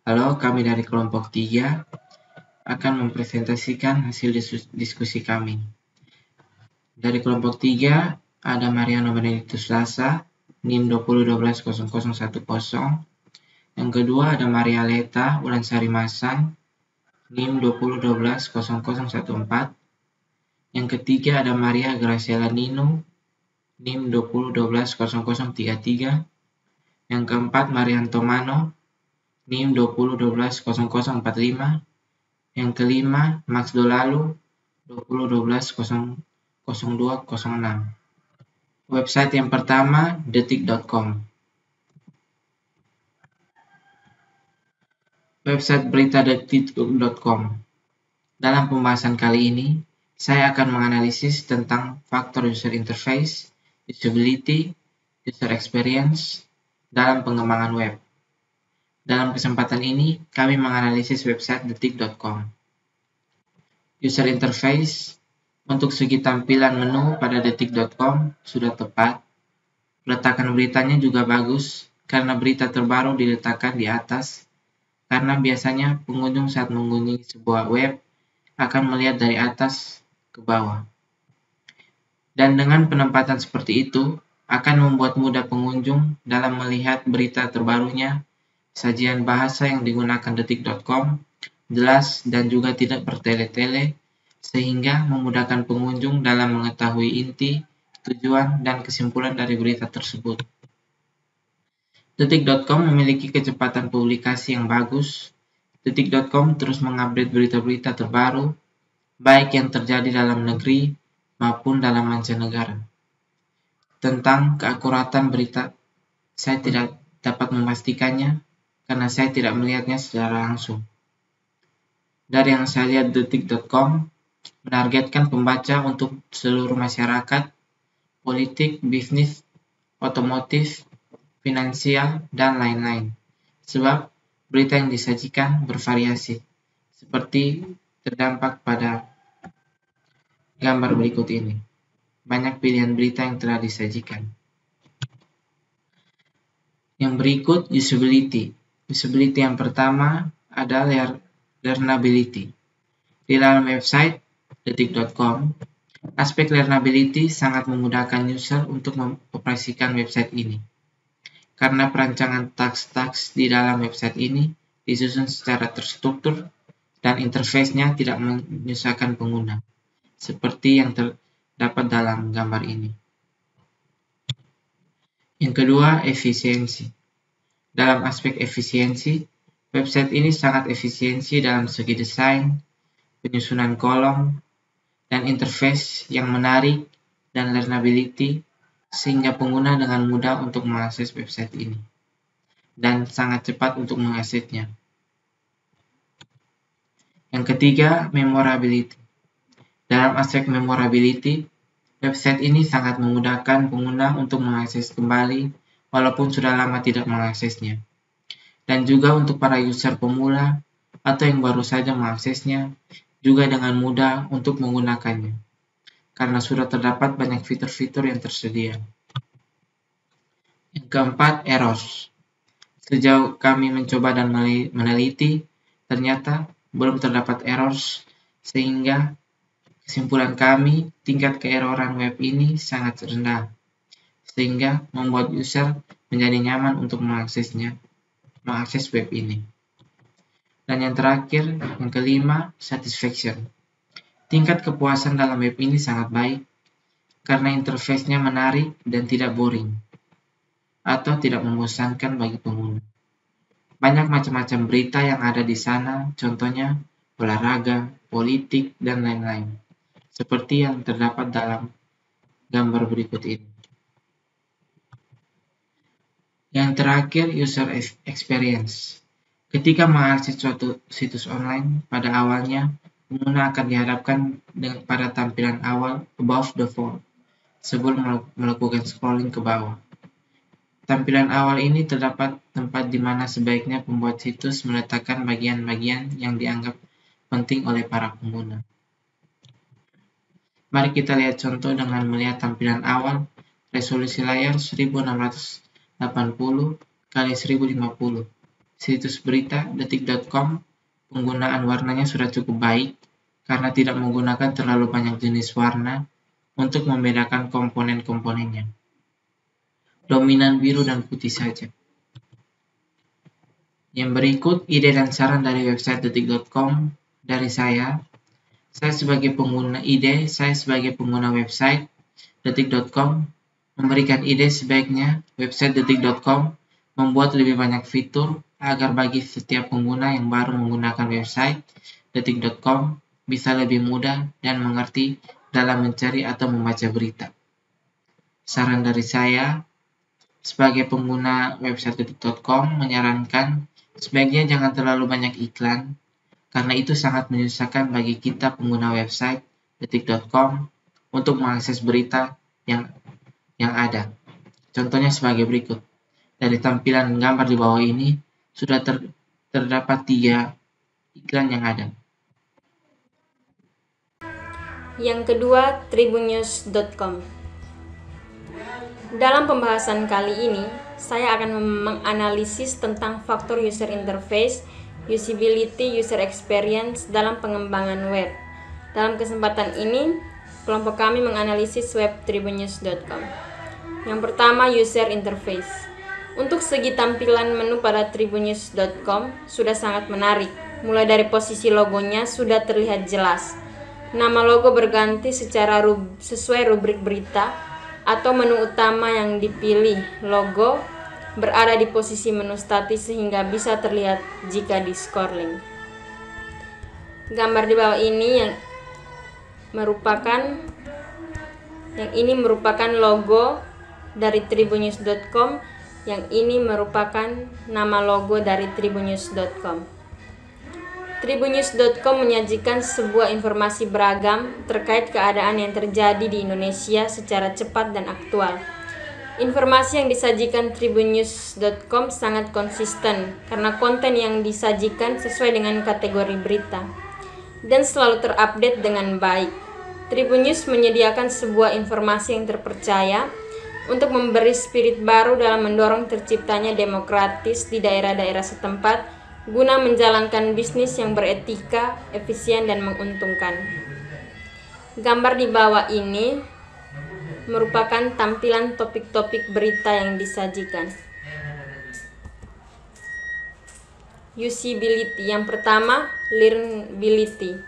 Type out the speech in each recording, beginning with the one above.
Halo, kami dari kelompok 3 akan mempresentasikan hasil diskusi kami. Dari kelompok 3 ada Mariano Benedictus Lasa, NIM 20120010. Yang kedua ada Maria Leta Ulansari Masan, NIM 20120014. Yang ketiga ada Maria Graciela Nino, NIM 20120033. Yang keempat Marianto Mano, NIM 20120045. Yang kelima Max Dolalu 2012000206. Website yang pertama detik.com. Website berita detik.com. Dalam pembahasan kali ini, saya akan menganalisis tentang faktor user interface, usability, user experience dalam pengembangan web. Dalam kesempatan ini, kami menganalisis website detik.com. User interface, untuk segi tampilan menu pada detik.com sudah tepat. Letakkan beritanya juga bagus, karena berita terbaru diletakkan di atas, karena biasanya pengunjung saat mengunjungi sebuah web akan melihat dari atas ke bawah. Dan dengan penempatan seperti itu, akan membuat mudah pengunjung dalam melihat berita terbarunya. Sajian bahasa yang digunakan detik.com jelas dan juga tidak bertele-tele, sehingga memudahkan pengunjung dalam mengetahui inti, tujuan, dan kesimpulan dari berita tersebut. Detik.com memiliki kecepatan publikasi yang bagus. Detik.com terus mengupdate berita-berita terbaru, baik yang terjadi dalam negeri maupun dalam mancanegara. Tentang keakuratan berita, saya tidak dapat memastikannya karena saya tidak melihatnya secara langsung. Dari yang saya lihat, detik.com menargetkan pembaca untuk seluruh masyarakat, politik, bisnis, otomotif, finansial, dan lain-lain. Sebab berita yang disajikan bervariasi, seperti terdampak pada gambar berikut ini. Banyak pilihan berita yang telah disajikan. Yang berikut usability. Usability yang pertama adalah learnability. Di dalam website detik.com, aspek learnability sangat memudahkan user untuk mengoperasikan website ini. Karena perancangan taks-taks di dalam website ini disusun secara terstruktur dan interface-nya tidak menyusahkan pengguna, seperti yang terdapat dalam gambar ini. Yang kedua, efisiensi. Dalam aspek efisiensi, website ini sangat efisiensi dalam segi desain, penyusunan kolom, dan interface yang menarik dan learnability, sehingga pengguna dengan mudah untuk mengakses website ini, dan sangat cepat untuk mengaksesnya. Yang ketiga, memorability. Dalam aspek memorability, website ini sangat memudahkan pengguna untuk mengakses kembali walaupun sudah lama tidak mengaksesnya. Dan juga untuk para user pemula atau yang baru saja mengaksesnya, juga dengan mudah untuk menggunakannya, karena sudah terdapat banyak fitur-fitur yang tersedia. Yang keempat, errors. Sejauh kami mencoba dan meneliti, ternyata belum terdapat errors, sehingga kesimpulan kami, tingkat keeroran web ini sangat rendah, sehingga membuat user menjadi nyaman untuk mengakses web ini. Dan yang terakhir, yang kelima, satisfaction. Tingkat kepuasan dalam web ini sangat baik, karena interface-nya menarik dan tidak boring, atau tidak membosankan bagi pengguna. Banyak macam-macam berita yang ada di sana, contohnya olahraga, politik, dan lain-lain, seperti yang terdapat dalam gambar berikut ini. Yang terakhir, user experience. Ketika mengakses suatu situs online, pada awalnya, pengguna akan dihadapkan pada tampilan awal above the fold, sebelum melakukan scrolling ke bawah. Tampilan awal ini terdapat tempat di mana sebaiknya pembuat situs meletakkan bagian-bagian yang dianggap penting oleh para pengguna. Mari kita lihat contoh dengan melihat tampilan awal, resolusi layar 1680 x 1050. situs berita detik.com, penggunaan warnanya sudah cukup baik karena tidak menggunakan terlalu banyak jenis warna untuk membedakan komponen-komponennya. Dominan biru dan putih saja. Yang berikut ide dan saran dari website detik.com dari saya. Saya sebagai pengguna website detik.com memberikan ide sebaiknya website detik.com membuat lebih banyak fitur agar bagi setiap pengguna yang baru menggunakan website detik.com bisa lebih mudah dan mengerti dalam mencari atau membaca berita. Saran dari saya, sebagai pengguna website detik.com menyarankan sebaiknya jangan terlalu banyak iklan, karena itu sangat menyusahkan bagi kita pengguna website detik.com untuk mengakses berita yang ada. Contohnya sebagai berikut. Dari tampilan gambar di bawah ini, sudah terdapat 3 iklan yang ada. Yang kedua, tribunnews.com. Dalam pembahasan kali ini, saya akan menganalisis tentang faktor user interface, usability, user experience dalam pengembangan web. Dalam kesempatan ini, kelompok kami menganalisis web tribunnews.com. Yang pertama, user interface. Untuk segi tampilan menu pada tribunnews.com sudah sangat menarik. Mulai dari posisi logonya sudah terlihat jelas. Nama logo berganti secara sesuai rubrik berita atau menu utama yang dipilih. Logo berada di posisi menu statis sehingga bisa terlihat jika di scrolling. Gambar di bawah ini ini merupakan logo dari tribunnews.com, yang ini merupakan nama logo dari tribunnews.com. Tribunnews.com menyajikan sebuah informasi beragam terkait keadaan yang terjadi di Indonesia secara cepat dan aktual. Informasi yang disajikan tribunnews.com sangat konsisten karena konten yang disajikan sesuai dengan kategori berita dan selalu terupdate dengan baik. Tribunnews menyediakan sebuah informasi yang terpercaya untuk memberi spirit baru dalam mendorong terciptanya demokratis di daerah-daerah setempat guna menjalankan bisnis yang beretika, efisien, dan menguntungkan. Gambar di bawah ini merupakan tampilan topik-topik berita yang disajikan. Usability. Yang pertama, learnability.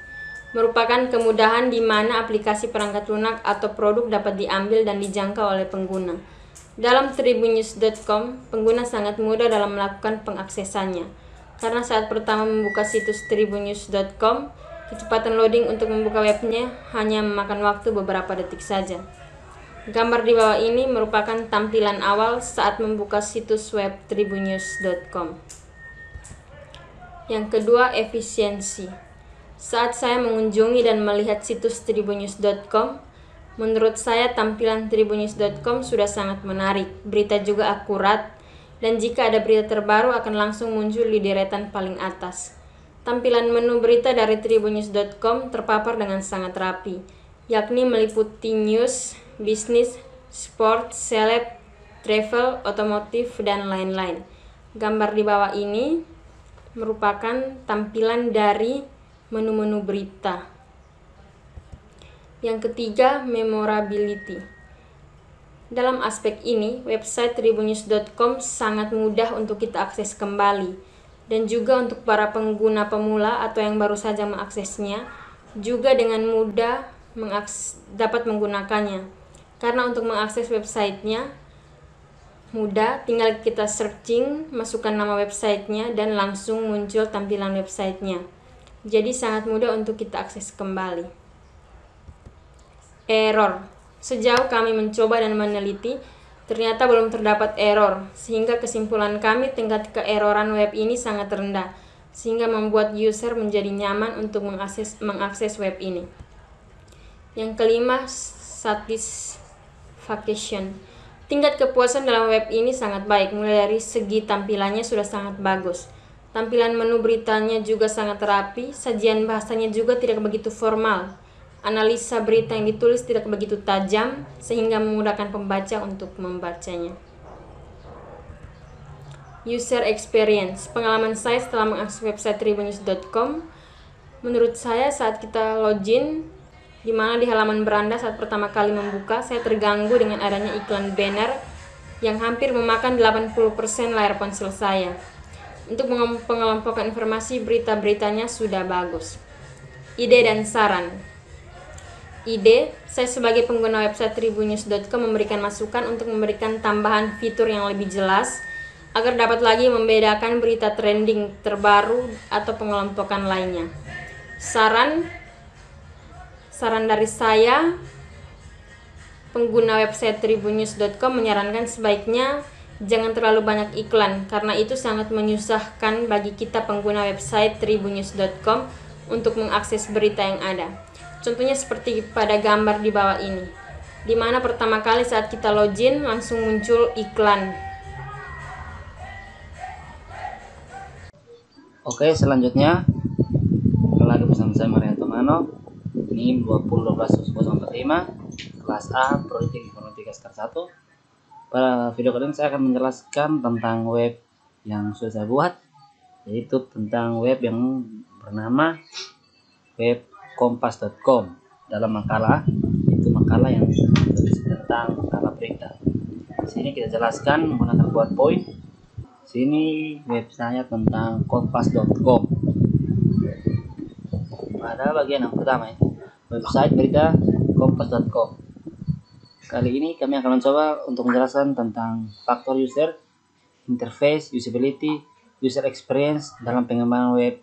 Merupakan kemudahan di mana aplikasi perangkat lunak atau produk dapat diambil dan dijangkau oleh pengguna. Dalam tribunnews.com, pengguna sangat mudah dalam melakukan pengaksesannya. Karena saat pertama membuka situs tribunnews.com, kecepatan loading untuk membuka webnya hanya memakan waktu beberapa detik saja. Gambar di bawah ini merupakan tampilan awal saat membuka situs web tribunnews.com. Yang kedua, efisiensi. Saat saya mengunjungi dan melihat situs tribunnews.com, menurut saya tampilan tribunnews.com sudah sangat menarik. Berita juga akurat, dan jika ada berita terbaru akan langsung muncul di deretan paling atas. Tampilan menu berita dari tribunnews.com terpapar dengan sangat rapi, yakni meliputi news, bisnis, sport, seleb, travel, otomotif, dan lain-lain. Gambar di bawah ini merupakan tampilan dari menu-menu berita. Yang ketiga, memorability. Dalam aspek ini, website tribunnews.com sangat mudah untuk kita akses kembali, dan juga untuk para pengguna pemula atau yang baru saja mengaksesnya, juga dengan mudah dapat menggunakannya. Karena untuk mengakses websitenya mudah, tinggal kita searching, masukkan nama websitenya, dan langsung muncul tampilan websitenya. Jadi sangat mudah untuk kita akses kembali. Error. Sejauh kami mencoba dan meneliti, ternyata belum terdapat error, sehingga kesimpulan kami tingkat keeroran web ini sangat rendah, sehingga membuat user menjadi nyaman untuk mengakses web ini. Yang kelima, satisfaction. Tingkat kepuasan dalam web ini sangat baik, mulai dari segi tampilannya sudah sangat bagus. Tampilan menu beritanya juga sangat rapi, sajian bahasanya juga tidak begitu formal. Analisa berita yang ditulis tidak begitu tajam, sehingga memudahkan pembaca untuk membacanya. user experience. Pengalaman saya setelah mengakses website tribunnews.com, menurut saya saat kita login, di mana di halaman beranda saat pertama kali membuka, saya terganggu dengan adanya iklan banner yang hampir memakan 80% layar ponsel saya. Untuk pengelompokan informasi, berita-beritanya sudah bagus. Ide dan saran. Ide, saya sebagai pengguna website tribunnews.com memberikan masukan untuk memberikan tambahan fitur yang lebih jelas agar dapat lagi membedakan berita trending terbaru atau pengelompokan lainnya. Saran dari saya, pengguna website tribunnews.com menyarankan sebaiknya jangan terlalu banyak iklan, karena itu sangat menyusahkan bagi kita pengguna website tribunnews.com untuk mengakses berita yang ada. Contohnya seperti pada gambar di bawah ini, di mana pertama kali saat kita login langsung muncul iklan. Oke, selanjutnya lagi bersama saya Marianto Mano. Ini 2012-0045 kelas A Prodi Informatika Semester 1. Pada video kali ini saya akan menjelaskan tentang web yang sudah saya buat, yaitu tentang web yang bernama web kompas.com. Dalam makalah, itu makalah yang berisi tentang makalah berita. Di sini kita jelaskan menggunakan PowerPoint. Sini web saya tentang kompas.com. Pada bagian yang pertama, website berita kompas.com. Kali ini kami akan mencoba untuk menjelaskan tentang faktor user interface, usability, user experience dalam pengembangan web.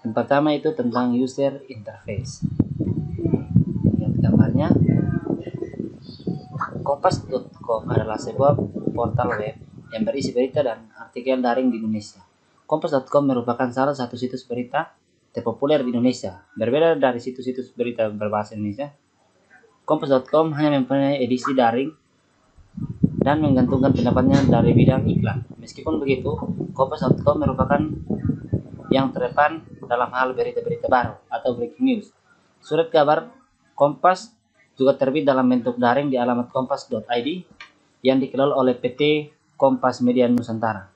Yang pertama itu tentang user interface. Lihat gambarnya. Kompas.com adalah sebuah portal web yang berisi berita dan artikel daring di Indonesia. Kompas.com merupakan salah satu situs berita terpopuler di Indonesia. Berbeda dari situs-situs berita berbahasa Indonesia, Kompas.com hanya mempunyai edisi daring dan menggantungkan pendapatnya dari bidang iklan. Meskipun begitu, Kompas.com merupakan yang terdepan dalam hal berita-berita baru atau breaking news. Surat kabar Kompas juga terbit dalam bentuk daring di alamat kompas.id yang dikelola oleh PT Kompas Media Nusantara.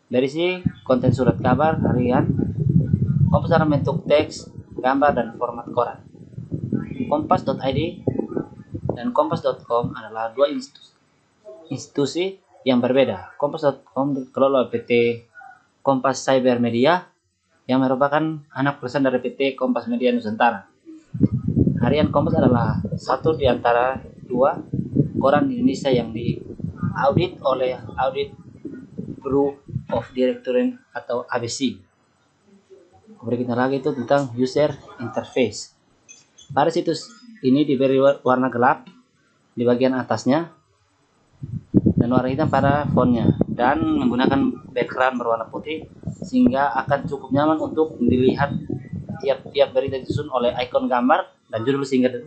Berisi konten surat kabar harian Kompas dalam bentuk teks, gambar, dan format koran. Kompas.id dan Kompas.com adalah dua institusi yang berbeda. Kompas.com dikelola oleh PT Kompas Cyber Media yang merupakan anak perusahaan dari PT Kompas Media Nusantara. Harian Kompas adalah satu di antara dua koran di Indonesia yang diaudit oleh Audit Bureau of Directors atau ABC. Berikutnya lagi itu tentang user interface. Pada situs ini diberi warna gelap di bagian atasnya dan warna hitam pada fontnya, dan menggunakan background berwarna putih sehingga akan cukup nyaman untuk dilihat tiap-tiap berita disusun oleh ikon gambar dan judul sehingga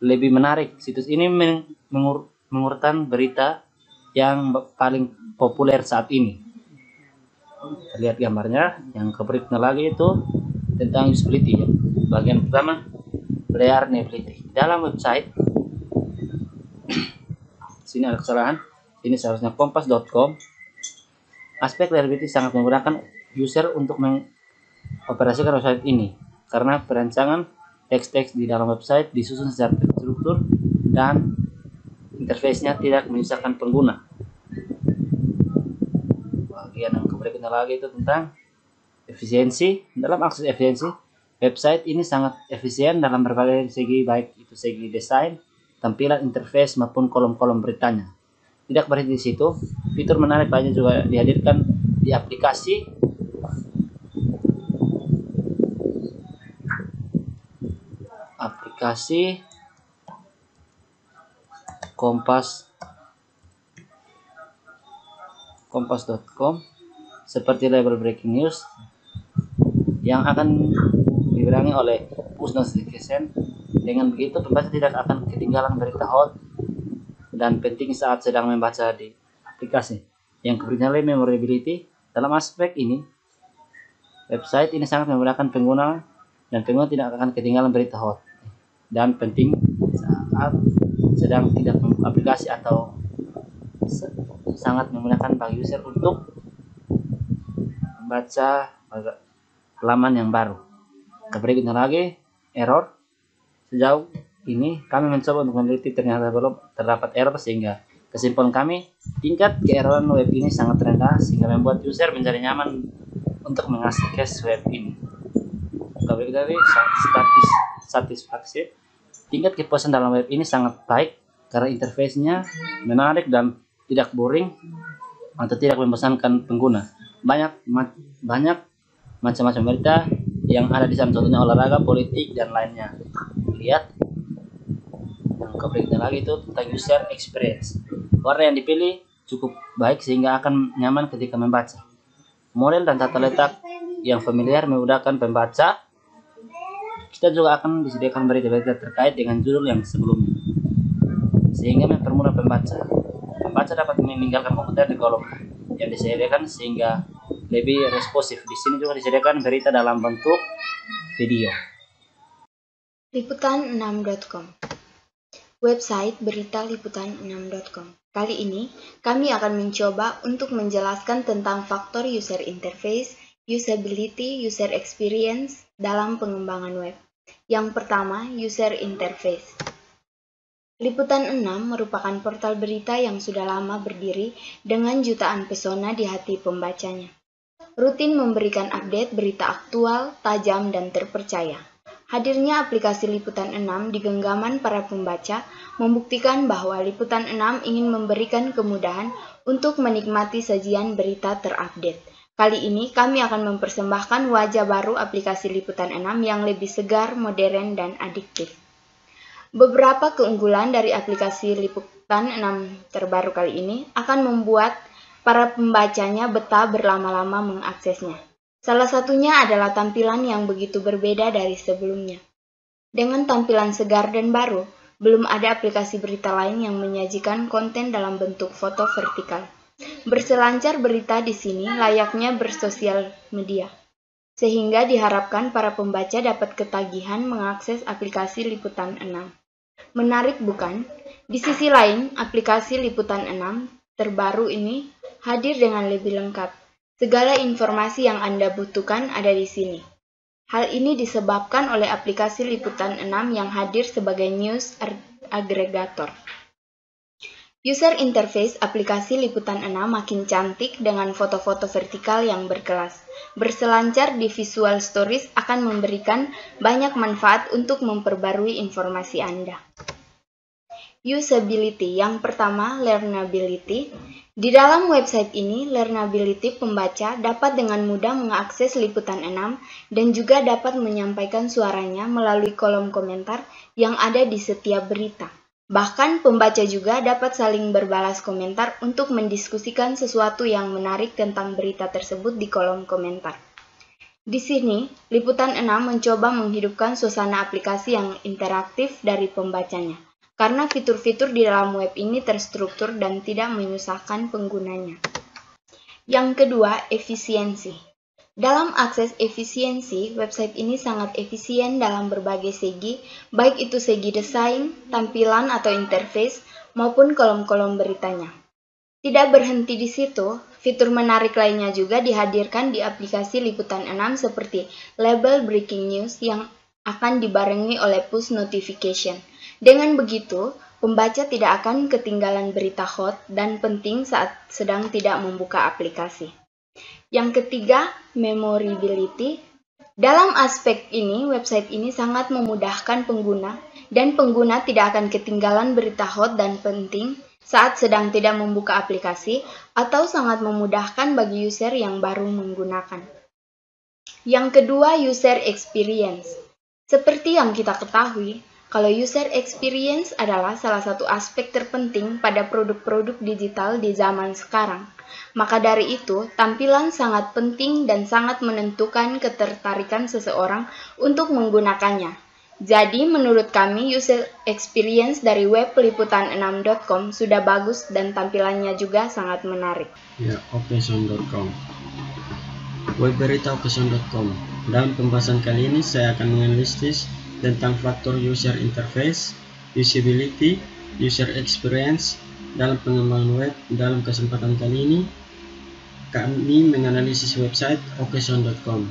lebih menarik. Situs ini mengurutkan berita yang paling populer saat ini. Lihat gambarnya. Yang berikutnya lagi itu tentang usability. Bagian pertama, reliability. Dalam website sini ada kesalahan. Ini seharusnya kompas.com. Aspek reliability sangat menggunakan user untuk mengoperasikan website ini, karena perancangan teks-teks di dalam website disusun secara terstruktur dan interface-nya tidak menyusahkan pengguna. Bagian yang berikutnya lagi itu tentang efisiensi. Dalam akses efisiensi, website ini sangat efisien dalam berbagai segi, baik itu segi desain, tampilan interface maupun kolom-kolom beritanya. Tidak berhenti di situ, fitur menarik lainnya juga dihadirkan di aplikasi kompas.com seperti label breaking news yang akan dibarengi oleh push notification. Dengan begitu, pembaca tidak akan ketinggalan berita hot dan penting saat sedang membaca di aplikasi. Yang berikutnya, memorability. Dalam aspek ini, website ini sangat memudahkan pengguna dan pengguna tidak akan ketinggalan berita hot dan penting saat sedang tidak membuka aplikasi atau sangat memudahkan bagi user untuk membaca halaman yang baru. Berikutnya lagi, error. Sejauh ini kami mencoba untuk meneliti, ternyata belum terdapat error, sehingga kesimpulan kami, tingkat keerroran web ini sangat rendah sehingga membuat user menjadi nyaman untuk mengakses web ini. Berikutnya lagi, satisfaksi. Tingkat kepuasan dalam web ini sangat baik karena interface-nya menarik dan tidak boring atau tidak membosankan pengguna. Banyak macam-macam berita yang ada di sana, contohnya olahraga, politik, dan lainnya. Lihat yang berikutnya lagi itu tentang user experience. Warna yang dipilih cukup baik sehingga akan nyaman ketika membaca. Model dan tata letak yang familiar memudahkan pembaca. Kita juga akan disediakan berita-berita terkait dengan judul yang sebelumnya, sehingga mempermudah pembaca. Pembaca dapat meninggalkan komentar di kolom yang disediakan sehingga lebih responsif. Di sini juga disediakan berita dalam bentuk video. Liputan6.com, website berita liputan6.com. Kali ini kami akan mencoba untuk menjelaskan tentang faktor user interface, usability, user experience dalam pengembangan web. Yang pertama, user interface. Liputan6 merupakan portal berita yang sudah lama berdiri dengan jutaan pesona di hati pembacanya. Rutin memberikan update berita aktual, tajam, dan terpercaya. Hadirnya aplikasi Liputan6 di genggaman para pembaca membuktikan bahwa Liputan6 ingin memberikan kemudahan untuk menikmati sajian berita terupdate. Kali ini kami akan mempersembahkan wajah baru aplikasi Liputan6 yang lebih segar, modern, dan adiktif. Beberapa keunggulan dari aplikasi Liputan6 terbaru kali ini akan membuat para pembacanya betah berlama-lama mengaksesnya. Salah satunya adalah tampilan yang begitu berbeda dari sebelumnya. Dengan tampilan segar dan baru, belum ada aplikasi berita lain yang menyajikan konten dalam bentuk foto vertikal. Berselancar berita di sini layaknya bersosial media, sehingga diharapkan para pembaca dapat ketagihan mengakses aplikasi Liputan6. Menarik bukan? Di sisi lain, aplikasi Liputan6 terbaru ini hadir dengan lebih lengkap. Segala informasi yang Anda butuhkan ada di sini. Hal ini disebabkan oleh aplikasi Liputan6 yang hadir sebagai news aggregator. User interface aplikasi Liputan6 makin cantik dengan foto-foto vertikal yang berkelas. Berselancar di Visual Stories akan memberikan banyak manfaat untuk memperbarui informasi Anda. Usability. Yang pertama, learnability. Di dalam website ini, learnability pembaca dapat dengan mudah mengakses Liputan6 dan juga dapat menyampaikan suaranya melalui kolom komentar yang ada di setiap berita. Bahkan pembaca juga dapat saling berbalas komentar untuk mendiskusikan sesuatu yang menarik tentang berita tersebut di kolom komentar. Di sini, Liputan6 mencoba menghidupkan suasana aplikasi yang interaktif dari pembacanya, karena fitur-fitur di dalam web ini terstruktur dan tidak menyusahkan penggunanya. Yang kedua, efisiensi. Dalam akses efisiensi, website ini sangat efisien dalam berbagai segi, baik itu segi desain, tampilan atau interface, maupun kolom-kolom beritanya. Tidak berhenti di situ, fitur menarik lainnya juga dihadirkan di aplikasi Liputan6 seperti label breaking news yang akan dibarengi oleh push notification. Dengan begitu, pembaca tidak akan ketinggalan berita hot dan penting saat sedang tidak membuka aplikasi. Yang ketiga, memorability. Dalam aspek ini, website ini sangat memudahkan pengguna, dan pengguna tidak akan ketinggalan berita hot dan penting saat sedang tidak membuka aplikasi, atau sangat memudahkan bagi user yang baru menggunakan. Yang kedua, user experience. Seperti yang kita ketahui, kalau user experience adalah salah satu aspek terpenting pada produk-produk digital di zaman sekarang. Maka dari itu, tampilan sangat penting dan sangat menentukan ketertarikan seseorang untuk menggunakannya. Jadi, menurut kami, user experience dari web liputan6.com sudah bagus dan tampilannya juga sangat menarik. Ya, opensound.com. Web berita opensound.com. Dalam pembahasan kali ini, saya akan menganalisis tentang faktor user interface, usability, user experience, dalam pengembangan web. Dalam kesempatan kali ini kami menganalisis website occasion.com.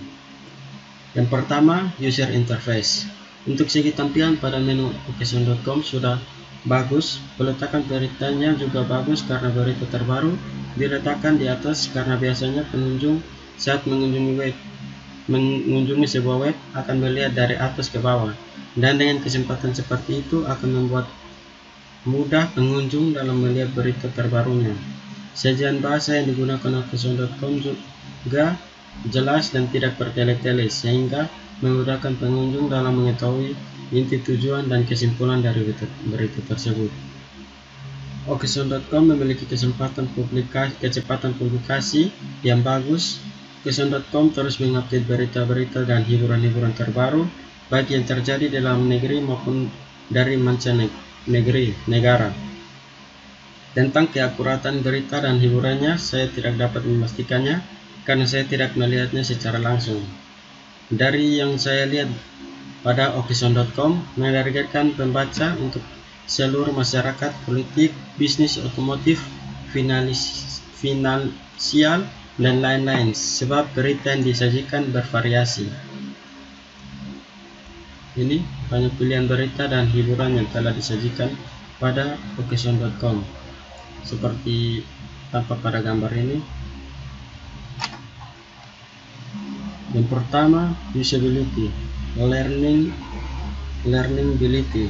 Yang pertama, user interface. Untuk segi tampilan pada menu occasion.com sudah bagus, peletakan beritanya juga bagus karena berita terbaru diletakkan di atas, karena biasanya pengunjung saat mengunjungi sebuah web akan melihat dari atas ke bawah, dan dengan kesempatan seperti itu akan membuat mudah pengunjung dalam melihat berita terbarunya. Sajian bahasa yang digunakan occasion.com juga jelas dan tidak bertele-tele, sehingga memudahkan pengunjung dalam mengetahui inti tujuan dan kesimpulan dari berita tersebut. Occasion.com memiliki kecepatan publikasi yang bagus. Occasion.com terus mengupdate berita-berita dan hiburan-hiburan terbaru, baik yang terjadi di dalam negeri maupun dari negara. Tentang keakuratan berita dan hiburannya, saya tidak dapat memastikannya karena saya tidak melihatnya secara langsung. Dari yang saya lihat pada occasion.com, menargetkan pembaca untuk seluruh masyarakat, politik, bisnis, otomotif, finansial, dan lain-lain, sebab berita yang disajikan bervariasi. Ini banyak pilihan berita dan hiburan yang telah disajikan pada occasion.com, seperti tampak pada gambar ini. Yang pertama, usability, learnability.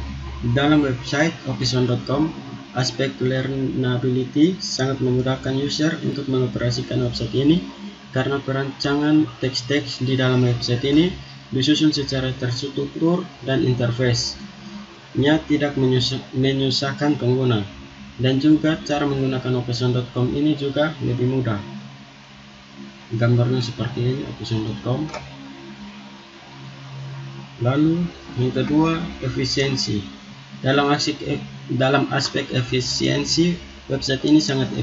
Dalam website occasion.com, aspek learnability sangat memudahkan user untuk mengoperasikan website ini, karena perancangan teks-teks di dalam website ini disusun secara terstruktur dan interface-nya tidak menyusahkan pengguna, dan juga cara menggunakan occasion.com ini juga lebih mudah. Gambarnya seperti ini, occasion.com. Lalu yang kedua, efisiensi. Dalam aspek efisiensi, website ini sangat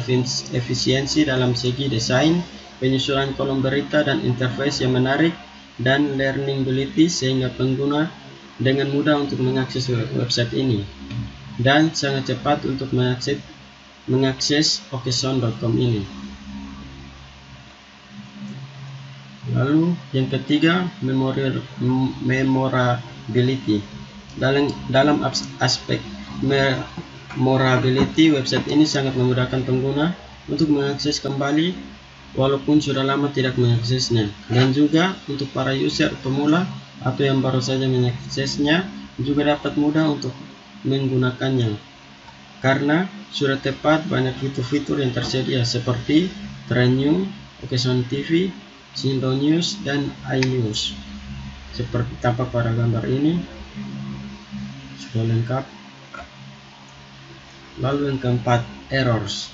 efisiensi dalam segi desain, penyusunan kolom berita dan interface yang menarik, dan learnability, sehingga pengguna dengan mudah untuk mengakses website ini, dan sangat cepat untuk mengakses occasion.com ini. Lalu yang ketiga, memorability. Dalam aspek memorability, website ini sangat memudahkan pengguna untuk mengakses kembali walaupun sudah lama tidak mengaksesnya, dan juga untuk para user pemula atau yang baru saja mengaksesnya juga dapat mudah untuk menggunakannya, karena sudah tepat banyak fitur-fitur yang tersedia seperti Trend New, Occasion TV, Sindo News, dan iNews, seperti tampak pada gambar ini. Sudah lengkap. Lalu yang keempat, errors.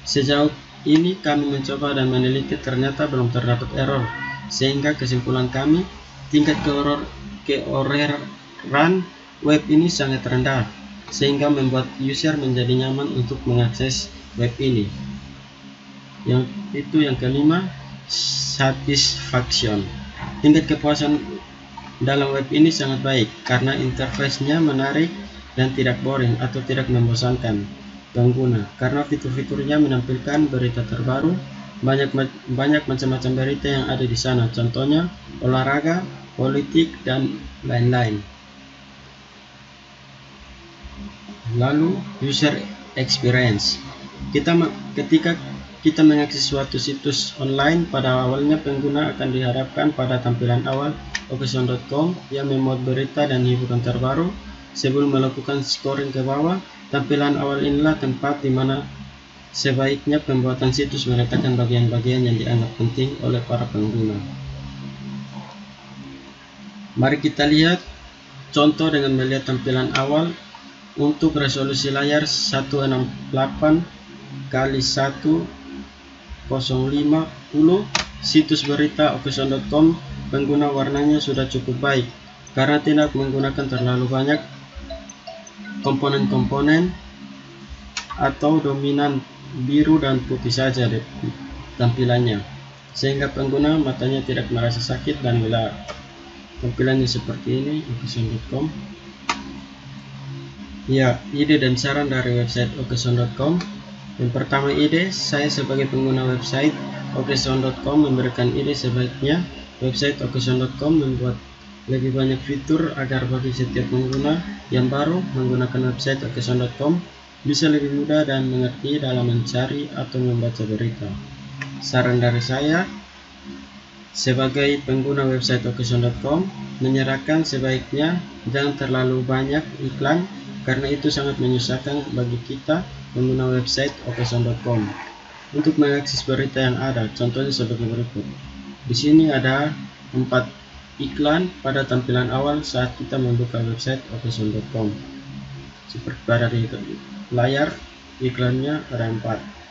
Sejauh ini kami mencoba dan meneliti, ternyata belum terdapat error, sehingga kesimpulan kami, tingkat keoreran web ini sangat rendah, sehingga membuat user menjadi nyaman untuk mengakses web ini. Yang kelima, satisfaction. Tingkat kepuasan dalam web ini sangat baik karena interface-nya menarik dan tidak boring atau tidak membosankan pengguna, karena fitur-fiturnya menampilkan berita terbaru, banyak macam-macam berita yang ada di sana, contohnya olahraga, politik, dan lain-lain. Lalu user experience. Ketika kita mengakses suatu situs online, pada awalnya pengguna akan dihadapkan pada tampilan awal occasion.com yang memuat berita dan hiburan terbaru. Sebelum melakukan scrolling ke bawah, tampilan awal inilah tempat di mana sebaiknya pembuatan situs meletakkan bagian-bagian yang dianggap penting oleh para pengguna. Mari kita lihat contoh dengan melihat tampilan awal. Untuk resolusi layar 168 x 1050 situs berita occasion.com, pengguna warnanya sudah cukup baik karena tidak menggunakan terlalu banyak komponen-komponen atau dominan biru dan putih saja tampilannya, sehingga pengguna matanya tidak merasa sakit dan lelah. Tampilannya seperti ini occasion.com. Ya, ide dan saran dari website okesound.com. Yang pertama ide, saya sebagai pengguna website okesound.com memberikan ide sebaiknya website okesound.com membuat lebih banyak fitur agar bagi setiap pengguna yang baru menggunakan website okesound.com bisa lebih mudah dan mengerti dalam mencari atau membaca berita. Saran dari saya, sebagai pengguna website okesound.com, menyerahkan sebaiknya jangan terlalu banyak iklan karena itu sangat menyusahkan bagi kita pengguna website okesound.com untuk mengakses berita yang ada. Contohnya sebagai berikut. Di sini ada 4 iklan pada tampilan awal saat kita membuka website okesound.com. Seperti pada di layar iklannya ada 4.